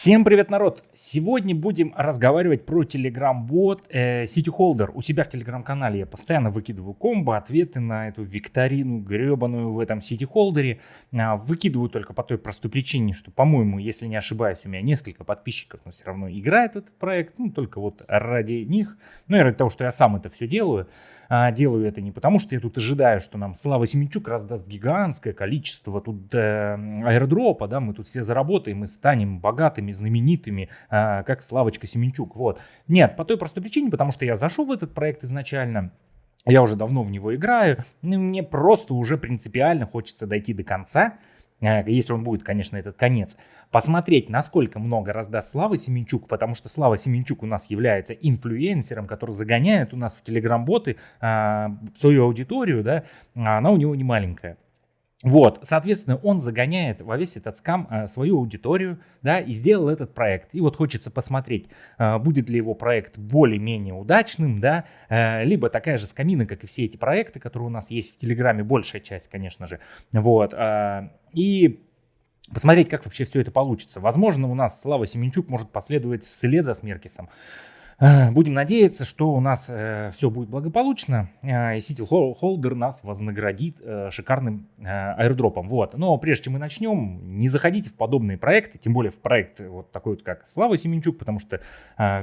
Всем привет, народ! Сегодня будем разговаривать про Telegram-бот CityHolder. У себя в Telegram-канале я постоянно выкидываю комбо, ответы на эту викторину гребаную в этом CityHolder. Выкидываю только по той простой причине, что, по-моему, если не ошибаюсь, у меня несколько подписчиков, но все равно играет в этот проект. Ну, только вот ради них. Ну и ради того, что я сам это все делаю. Делаю это не потому, что я тут ожидаю, что нам Слава Семенчук раздаст гигантское количество тут аирдропа, да, мы тут все заработаем и станем богатыми, знаменитыми, как Славочка Семенчук. Вот. Нет, по той простой причине, потому что я зашел в этот проект изначально. Я уже давно в него играю, мне просто уже принципиально хочется дойти до конца, если он будет, конечно, этот конец, посмотреть, насколько много раздаст Слава Семенчук, потому что Слава Семенчук у нас является инфлюенсером, который загоняет у нас в Telegram-боты свою аудиторию, да, она у него не маленькая. Вот, соответственно, он загоняет во весь этот скам свою аудиторию, да, и сделал этот проект. И вот хочется посмотреть, будет ли его проект более-менее удачным, да, либо такая же скамина, как и все эти проекты, которые у нас есть в Телеграме, большая часть, конечно же, вот, и посмотреть, как вообще все это получится. Возможно, у нас Слава Семенчук может последовать вслед за Смеркисом. Будем надеяться, что у нас все будет благополучно, и CityHolder нас вознаградит шикарным аирдропом. Вот. Но прежде чем мы начнем, не заходите в подобные проекты, тем более в проект вот такой вот, как Слава Семенчук, потому что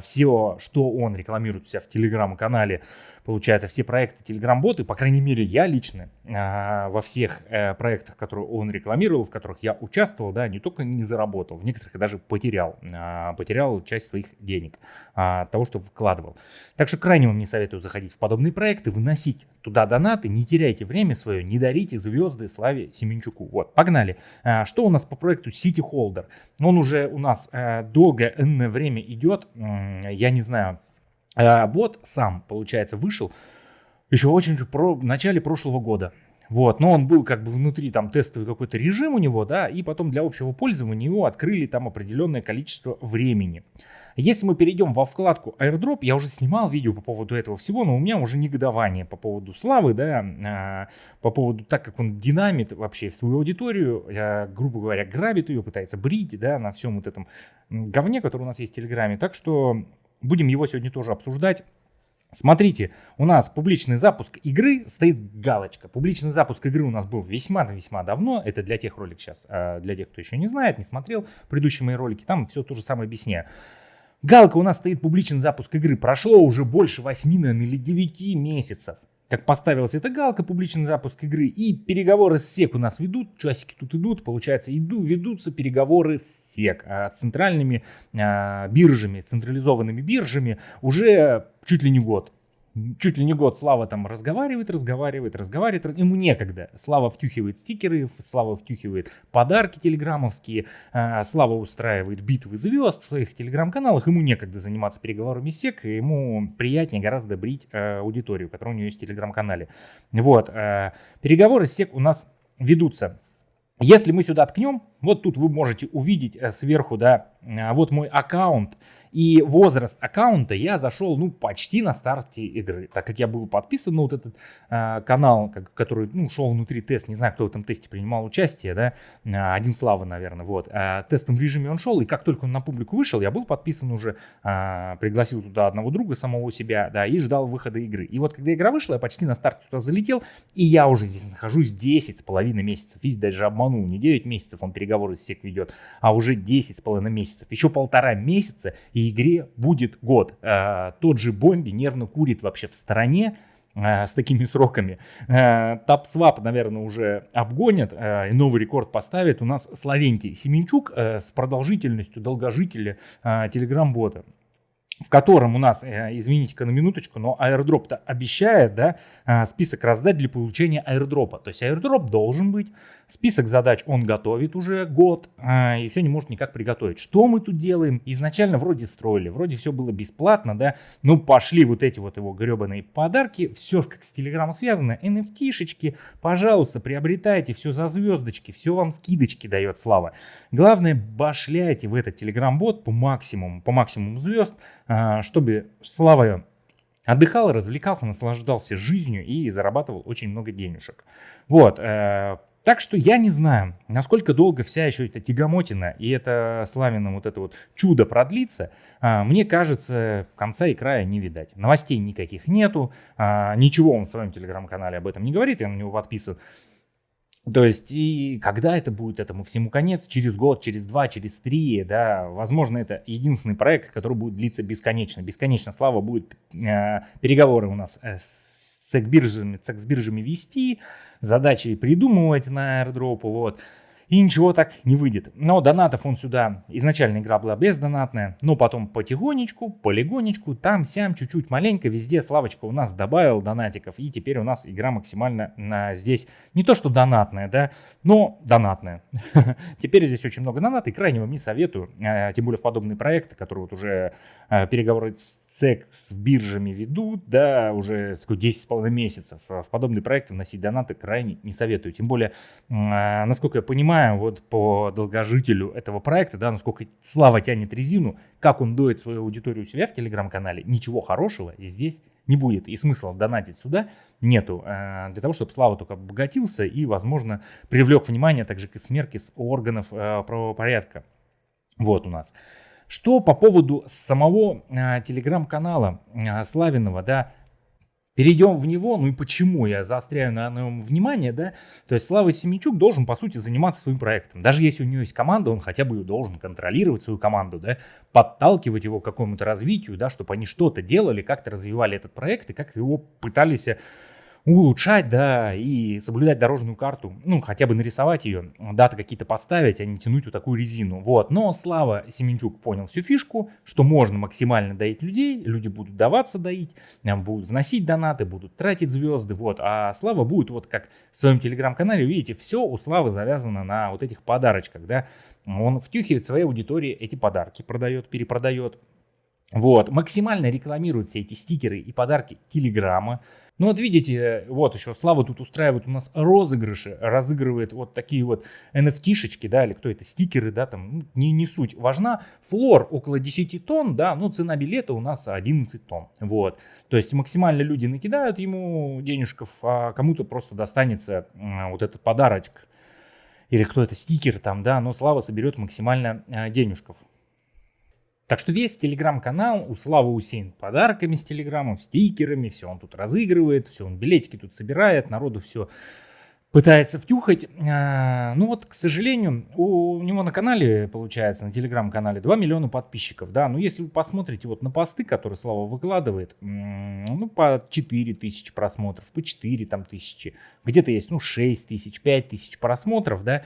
все, что он рекламирует у себя в Телеграм-канале, получается, все проекты Telegram-боты, по крайней мере, я лично во всех проектах, которые он рекламировал, в которых я участвовал, да, не только не заработал, в некоторых я даже потерял часть своих денег от того, что вкладывал. Так что крайне вам не советую заходить в подобные проекты, выносить туда донаты, не теряйте время свое, не дарите звезды Славе Семенчуку. Вот, погнали. Что у нас по проекту CityHolder? Он уже у нас долгое время идет, я не знаю. Бот сам, получается, вышел еще очень в начале прошлого года. Вот, но он был как бы внутри там тестовый какой-то режим у него, да, и потом для общего пользования его открыли там определенное количество времени. Если мы перейдем во вкладку airdrop, я уже снимал видео по поводу этого всего, но у меня уже негодование по поводу Славы, да, по поводу, так как он динамит вообще свою аудиторию, грубо говоря, грабит ее, пытается брить, да, на всем вот этом говне, который у нас есть в Телеграме. Так что будем его сегодня тоже обсуждать. Смотрите, у нас публичный запуск игры, стоит галочка. Публичный запуск игры у нас был весьма давно. Это для тех роликов сейчас, для тех, кто еще не знает, не смотрел предыдущие мои ролики. Там все то же самое объясняю. Галка у нас стоит, публичный запуск игры. Прошло уже больше 8, наверное, или 9 месяцев. Как поставилась эта галка, публичный запуск игры, и переговоры с SEC у нас ведут, часики тут идут, получается, ведутся переговоры с SEC, с центральными биржами, централизованными биржами уже чуть ли не год. Чуть ли не год Слава там разговаривает, ему некогда. Слава втюхивает стикеры, Слава втюхивает подарки телеграммовские, Слава устраивает битвы звезд в своих телеграм-каналах, ему некогда заниматься переговорами с SEC, ему приятнее гораздо брить аудиторию, которая у него есть в телеграм-канале. Вот, переговоры с SEC у нас ведутся. Если мы сюда ткнем, вот тут вы можете увидеть сверху, да, вот мой аккаунт. И возраст аккаунта я зашел, ну, почти на старте игры. Так как я был подписан на вот этот канал, который, ну, шел внутри тест. Не знаю, кто в этом тесте принимал участие, да. Один Слава, наверное, вот. В тестовом режиме он шел, и как только он на публику вышел, я был подписан уже, пригласил туда одного друга самого себя, да, и ждал выхода игры. И вот когда игра вышла, я почти на старте туда залетел, и я уже здесь нахожусь 10,5 месяцев. Видите, даже обманул, не 9 месяцев он переговоры с SEC ведет, а уже 10,5 месяцев. Еще 1,5 месяца, и игре будет год. Тот же Бомби нервно курит вообще в стороне с такими сроками. TapSwap, наверное, уже обгонят и новый рекорд поставит. У нас Славентий Семенчук с продолжительностью долгожителя Telegram-бота, в котором у нас, извините-ка на минуточку, но airdrop-то обещает, да, список раздать для получения airdrop. То есть airdrop должен быть, список задач он готовит уже год, и все не может никак приготовить. Что мы тут делаем? Изначально вроде строили, вроде все было бесплатно, да, ну пошли вот эти вот его гребаные подарки, все как с Телеграмом связано, NFT-шечки, пожалуйста, приобретайте, все за звездочки, все вам скидочки дает Слава. Главное, башляйте в этот Telegram-бот по максимуму звезд, чтобы Слава отдыхал, развлекался, наслаждался жизнью и зарабатывал очень много денежек. Вот, Так что я не знаю, насколько долго вся еще эта тягомотина и это Славино вот это вот чудо продлится. Мне кажется, конца и края не видать. Новостей никаких нету, ничего он в своем телеграм-канале об этом не говорит, я на него подписан. То есть, и когда это будет этому всему конец, через год, через два, через три, да, возможно, это единственный проект, который будет длиться бесконечно. Бесконечно Слава будет переговоры у нас с секс-биржами вести, задачи придумывать на airdrop, вот. И ничего так не выйдет. Но донатов он сюда, изначально игра была бездонатная, но потом потихонечку, полигонечку, там-сям, чуть-чуть, маленько, везде Славочка у нас добавил донатиков. И теперь у нас игра максимально здесь не то что донатная, да, но донатная. Теперь здесь очень много донатов, и крайне вам не советую, тем более в подобные проекты, которые вот уже переговоры с биржами ведут, да, уже 10,5 месяцев. В подобные проекты вносить донаты крайне не советую. Тем более, насколько я понимаю, вот по долгожителю этого проекта, да, насколько Слава тянет резину, как он доит свою аудиторию у себя в телеграм-канале, ничего хорошего здесь не будет. И смысла донатить сюда нету. Для того, чтобы Слава только обогатился и, возможно, привлек внимание также к смерке с органов правопорядка. Вот у нас. Что по поводу самого телеграм-канала Славиного, да, перейдем в него, ну и почему я заостряю на нем внимание, да, то есть Слава Семенчук должен, по сути, заниматься своим проектом. Даже если у него есть команда, он хотя бы должен контролировать свою команду, да, подталкивать его к какому-то развитию, да, чтобы они что-то делали, как-то развивали этот проект и как-то его пытались улучшать, да, и соблюдать дорожную карту, ну, хотя бы нарисовать ее, даты какие-то поставить, а не тянуть вот такую резину, вот. Но Слава Семенчук понял всю фишку, что можно максимально доить людей, люди будут даваться доить, будут вносить донаты, будут тратить звезды, вот. А Слава будет вот как в своем телеграм-канале, видите, все у Славы завязано на вот этих подарочках, да. Он втюхивает своей аудитории эти подарки, продает, перепродает. Вот, максимально рекламируют все эти стикеры и подарки Телеграма. Ну вот видите, вот еще Слава тут устраивает у нас розыгрыши, разыгрывает вот такие вот NFT-шечки, да, или кто это, стикеры, да, там, не суть важна. Флор около 10 тонн, да, ну цена билета у нас 11 тонн, вот. То есть максимально люди накидают ему денежков, а кому-то просто достанется вот этот подарочек. Или кто это, стикер там, да, но Слава соберет максимально денежков. Так что весь телеграм-канал у Славы усеян подарками с телеграмом, стикерами, все он тут разыгрывает, все он билетики тут собирает, народу все пытается втюхать. Ну вот, к сожалению, у него на канале, получается, на телеграм-канале 2 миллиона подписчиков, да, но если вы посмотрите вот на посты, которые Слава выкладывает, ну, по 4 тысячи просмотров, по 4 там тысячи, где-то есть, ну, 6 тысяч, 5 тысяч просмотров, да,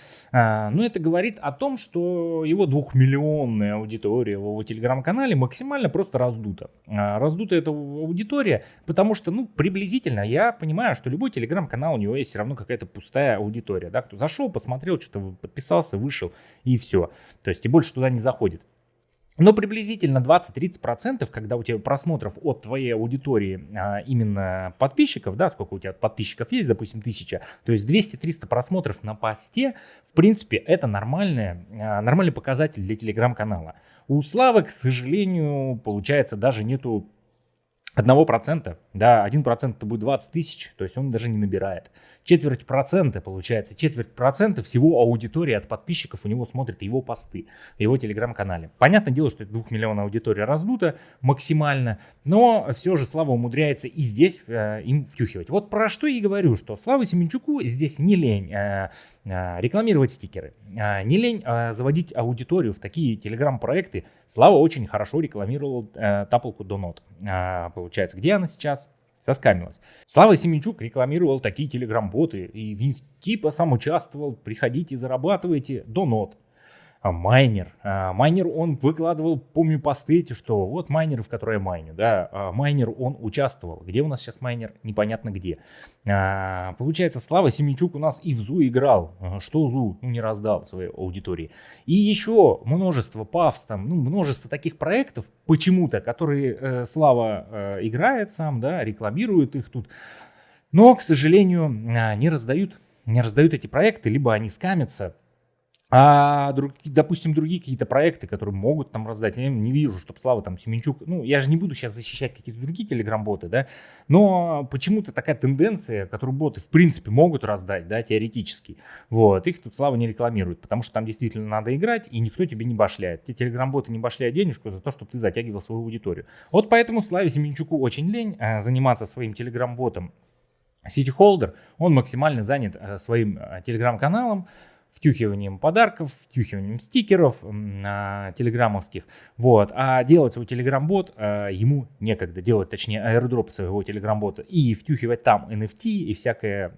ну, это говорит о том, что его 2-миллионная аудитория в его телеграм-канале максимально просто раздута. Раздута эта аудитория, потому что, ну, приблизительно, я понимаю, что любой телеграм-канал, у него есть все равно какая-то пустая аудитория, да, кто зашел, посмотрел, что-то подписался, вышел и все, то есть и больше туда не заходит. Но приблизительно 20-30%, когда у тебя просмотров от твоей аудитории, именно подписчиков, да, сколько у тебя подписчиков есть, допустим, 1000, то есть 200-300 просмотров на посте, в принципе, это нормальный показатель для телеграм-канала. У Славы, к сожалению, получается, даже нету 1%, да, 1% это будет 20 тысяч, то есть он даже не набирает. Четверть процента, получается, четверть процента всего аудитории от подписчиков у него смотрит его посты в его телеграм-канале. Понятное дело, что это 2 миллиона аудитория раздута максимально, но все же Слава умудряется и здесь им втюхивать. Вот про что я и говорю, что Славе Семенчуку здесь не лень рекламировать стикеры, не лень заводить аудиторию в такие телеграм-проекты. Слава очень хорошо рекламировал тапалку Донот. Получается, где она сейчас? Соскамилась. Слава Семенчук рекламировал такие телеграм-боты, и в них типа сам участвовал, приходите, зарабатывайте, Донот. Майнер. Майнер, он выкладывал, помню, посты эти, что вот майнеры, в которые я майню, да, майнер, он участвовал. Где у нас сейчас майнер? Непонятно где. Получается, Слава Семенчук у нас и в ЗУ играл. Что ЗУ? Ну, не раздал своей аудитории. И еще множество павс, там, ну, множество таких проектов, почему-то, которые Слава играет сам, да, рекламирует их тут. Но, к сожалению, не раздают эти проекты, либо они скамятся. Допустим, другие какие-то проекты, которые могут там раздать, я не вижу, чтобы Слава там Семенчук, ну, я же не буду сейчас защищать какие-то другие телеграм-боты, да, но почему-то такая тенденция, которую боты в принципе могут раздать, да, теоретически, вот, их тут Слава не рекламирует, потому что там действительно надо играть, и никто тебе не башляет. Те телеграм-боты не башляют денежку за то, чтобы ты затягивал свою аудиторию. Вот поэтому Славе Семенчуку очень лень заниматься своим телеграм-ботом Cityholder, он максимально занят своим телеграм-каналом, втюхиванием подарков, втюхиванием стикеров телеграммовских, вот, а делать свой телеграм-бот ему некогда, делать, точнее, аирдроп своего телеграм-бота и втюхивать там NFT и всякую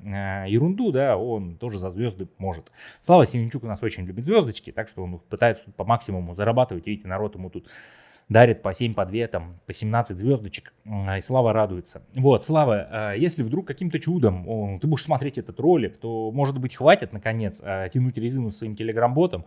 ерунду, да, он тоже за звезды может. Слава Семенчук у нас очень любит звездочки, так что он пытается тут по максимуму зарабатывать, видите, народ ему тут дарит по 7, по 2, там, по 17 звездочек, и Слава радуется. Вот, Слава, если вдруг каким-то чудом ты будешь смотреть этот ролик, то, может быть, хватит, наконец, тянуть резину своим телеграм-ботом.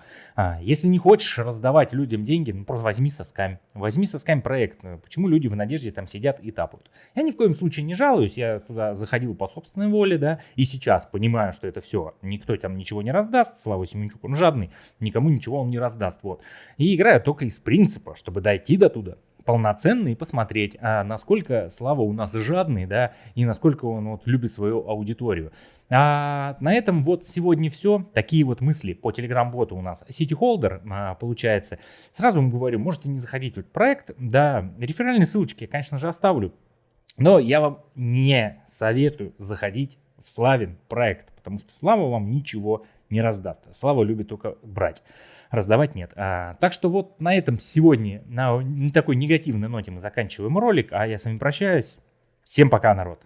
Если не хочешь раздавать людям деньги, ну, просто возьми сосками. Возьми сосками проект. Почему люди в надежде там сидят и тапают? Я ни в коем случае не жалуюсь, я туда заходил по собственной воле, да, и сейчас понимаю, что это все, никто там ничего не раздаст, Слава Семенчук, он жадный, никому ничего он не раздаст, вот. И играю только из принципа, чтобы дойти до туда полноценно и посмотреть, насколько Слава у нас жадный, да, и насколько он вот любит свою аудиторию. На этом вот сегодня все. Такие вот мысли по телеграм-боту у нас Cityholder получается. Сразу вам говорю, можете не заходить в этот проект, да, реферальные ссылочки я, конечно же, оставлю, но я вам не советую заходить в Славин проект, потому что Слава вам ничего не раздаст. Слава любит только брать. Раздавать нет. Так что вот на этом сегодня, на такой негативной ноте мы заканчиваем ролик, а я с вами прощаюсь. Всем пока, народ.